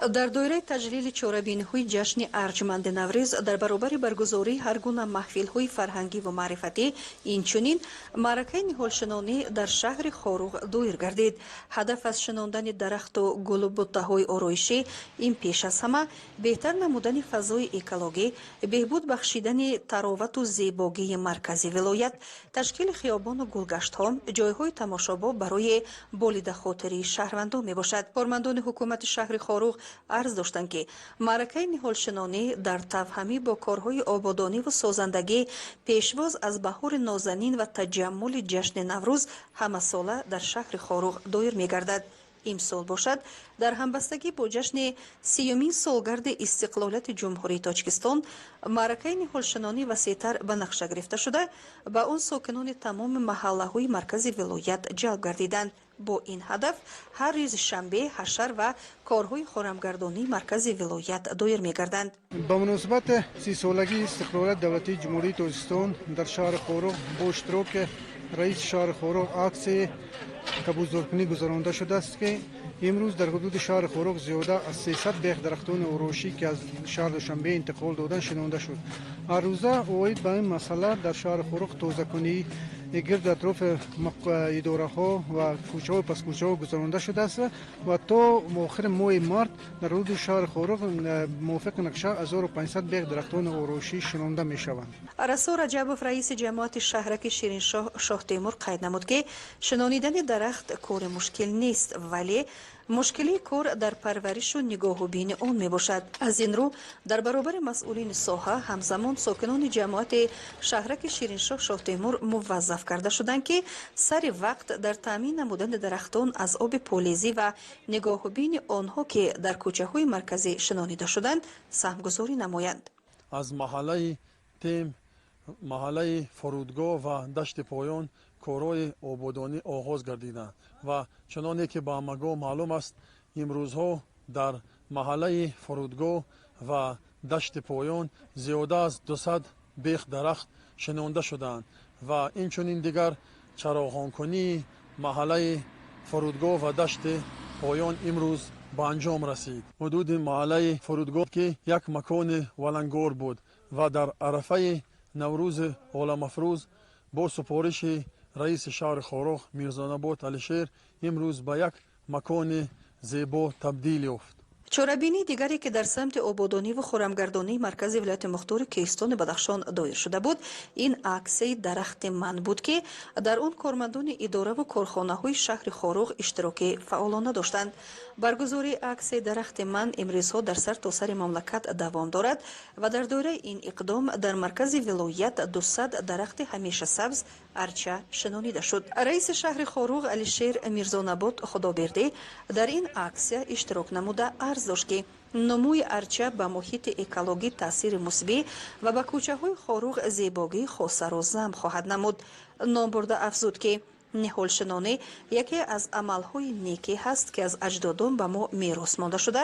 дар доираи таҷлили чорабиниҳои ҷашни арҷманди наврӯз дар баробари баргузории ҳар гуна маҳфилҳои фарҳангиву маърифатӣ инчунин маъракаи ниҳолшинонӣ дар шаҳри Хоруғ доир гардид. ҳадаф аз шинондани дарахту гулбуттаҳои ороишӣ ин пеш аз ҳама беҳтар намудани фазои экологӣ, беҳбуд бахшидани таровату зебогии маркази вилоят, ташкили хиёбону гулгаштҳо, ҷойҳои тамошобоб барои болидахотирии шаҳрвандон мебошад. Кормандони ҳукумати шаҳри Хоруғ арз доштанд ки маъракаи ниҳолшинонӣ дар тавҳамӣ бо корҳои ободониву созандагӣ пешвоз аз баҳори нозанин ва таҷаммули ҷашни Наврӯз ҳамасола дар шаҳри Хоруғ доир мегардад. имсол бошад дар ҳамбастагӣ бо ҷашни 30-юмин солгарди истиқлолияти ҷумҳурии Тоҷикистон маъракаи ниҳолшинонӣ васеътар ба нақша гирифта шуда ба он сокинони тамоми маҳаллаҳои маркази вилоят ҷалб гардиданд. бо ин ҳадаф ҳар рӯзи шанбе ҳашар ва корҳои хорамгардонии маркази вилоят доир мегарданд. ба муносибати 30-солагии истиқлолияти давлатии ҷумҳурии Тоҷикистон дар шаҳри Хоруғ бо иштироки раиси шаҳри Хоруғ аксияи қабулдоркунӣ гузаронида шудааст ки имрӯз дар ҳудуди шаҳри Хоруғ зиёда аз 300 бех дарахтони ороишӣ ки аз шаҳри Душанбе интиқол доданд шинонда шуд. ҳар рӯза оид ба ин масъала дар шаҳри Хоруғ тозакунии гирд атрофи идораҳо ва кӯчаҳо паскӯчаҳо гузаронида шудааст ва то охири моҳи март дар ҳудуди шаҳри Хоруғ мувофиқи нақша 1500 бех дарахтони ороишӣ шинонда мешаванд. расул раҷабов раиси ҷамоати шаҳраки шириншоҳ Шоҳтемур қайд намуд ки шинонидани дарахт кори мушкил нест, вале мушкилии кор дар парваришу нигоҳубини он мебошад. аз ин рӯ дар баробари масъулини соҳа ҳамзамон сокинони ҷамоати шаҳраки шириншоҳ Шоҳтемур муваззаф карда шуданд ки сари вақт дар таъмин намудани дарахтон аз оби полезӣ ва нигоҳубини онҳо ки дар кӯчаҳои марказӣ шинонида шуданд саҳмгузорӣ намоянд. аз маҳаллаи тем, маҳаллаи фурудгоҳ ва дашти поён корҳои ободонӣ оғоз гардиданд ва чуноне ки ба ҳамагоҳ маълум аст, имрӯзҳо дар маҳаллаи фурудгоҳ ва дашти поён зиёда аз 200 бех дарахт шинонда шуданд ва инчунин дигар чароғонкунии маҳаллаи фурудгоҳ ва дашти поён имрӯз ба анҷом расид. ҳудуди маҳаллаи фурудгоҳ ки як макони валангор буд ва дар арафаи наврӯзи оламафрӯз бо супориши раиси шаҳри Хоруғ Мирзонобод Алишер имрӯз ба як макони зебо табдил ёфт. чорабинии дигаре ки дар самти ободониву хӯрамгардонии маркази вилояти мухтори Кӯҳистони Бадахшон доир шуда буд, ин аксияи дарахти ман буд ки дар он кормандони идораву корхонаҳои шаҳри Хоруғ иштироки фаъолона доштанд. баргузории аксияи дарахти ман имрӯзҳо дар сартосари мамлакат давом дорад ва дар доираи ин иқдом дар маркази вилоят 200 дарахти ҳамешасабз арча шинонида шуд. раиси шаҳри Хоруғ Алишер Мирзонобод Худобердӣ дар ин аксия иштирок намуда арз дошт ки номӯи арча ба муҳити экологӣ таъсири мусбӣ ва ба кӯчаҳои Хоруғ зебогии хосаро зам хоҳад намуд. ном бурда афзуд ки ниҳолшинонӣ яке аз амалҳои некӣ ҳаст ки аз аҷдодон ба мо мерос монда шуда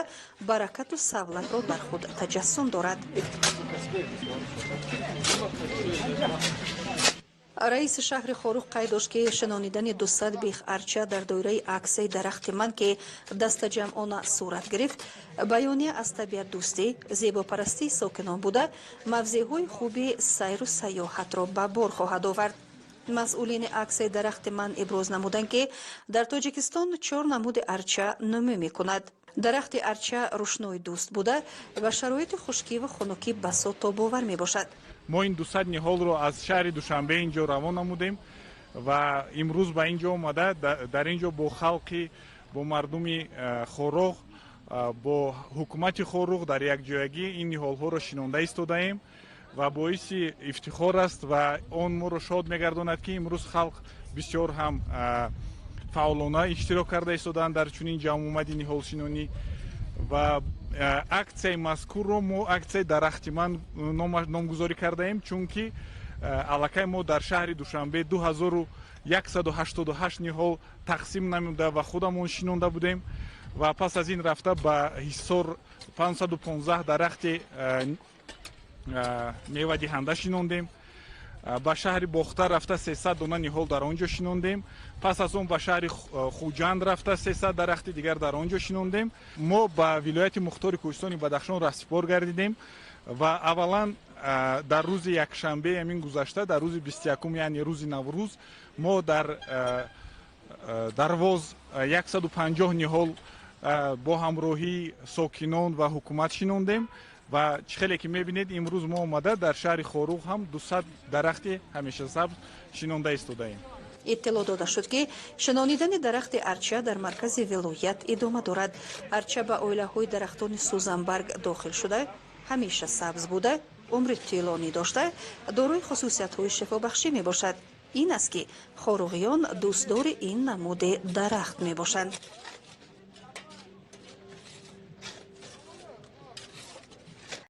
баракату савлатро дар худ таҷассум дорад. раиси шаҳри Хоруғ қайд дошт ки шинонидани 200 бех арча дар доираи аксияи дарахти ман ки дастаҷамъона сурат гирифт баёния аз табиатдӯстӣ, зебопарастии сокинон буда мавзеъҳои хуби сайру сайёҳатро ба бор хоҳад овард. масъулини аксияи дарахти ман иброз намуданд ки дар Тоҷикистон 4 намуди арча нумӯ мекунад. дарахти арча рӯшноидӯст буда ва шароити хушкиву хунукӣ басо тобовар мебошад. мо ин 200 ниҳолро аз шаҳри Душанбе инҷо равона намудем ва имрӯз ба инҷо омада дар инҷо бо халқи бо мардуми Хоруғ бо ҳукумати Хоруғ дар якҷоягӣ ин ниҳолҳоро шинонда истодаем ва боиси ифтихор аст ва он моро шод мегардонад ки имрӯз халқ бисёр ҳам фаъолона иштирок карда истодаанд дар чунин ҷамъомади ниҳолшинонӣ ва аксияи мазкурро мо аксияи дарахти ман номгузорӣ кардаем, чунки аллакай мо дар шаҳри Душанбе 2188 ниҳол тақсим намуда ва худамон шинонда будем ва пас аз ин рафта ба Ҳисор 515 дарахти мевадиҳанда шинондем ба шаҳри бохта рафта 300 дона ниҳол дар он ҷо шинондем. пас аз он ба шаҳри хуҷанд рафта 300 дарахти дигар дар он ҷо шинондем. мо ба вилояти мухтори кӯҳистони Бадахшон раҳсипор гардидем ва аввалан дар рӯзи якшанбе ҳамин гузашта, дар рӯзи 21 яъне рӯзи Наврӯз, мо дар дарвоз 150 ниҳол бо ҳамроҳии сокинон ва ҳукумат шинондем ва чихеле ки мебинед имрӯз мо омада дар шаҳри Хоруғ ҳам 200 дарахти ҳамешасабз шинонда истодаем. иттилоъ дода шуд ки шинонидани дарахти арча дар маркази вилоят идома дорад. Арча ба оилаҳои дарахтони сӯзанбарг дохил шуда, ҳамеша сабз буда, умри тӯлонӣ дошта, дорои хусусиятҳои шифобахшӣ мебошад. ин аст ки хоруғиён дӯстдори ин намуди дарахт мебошанд.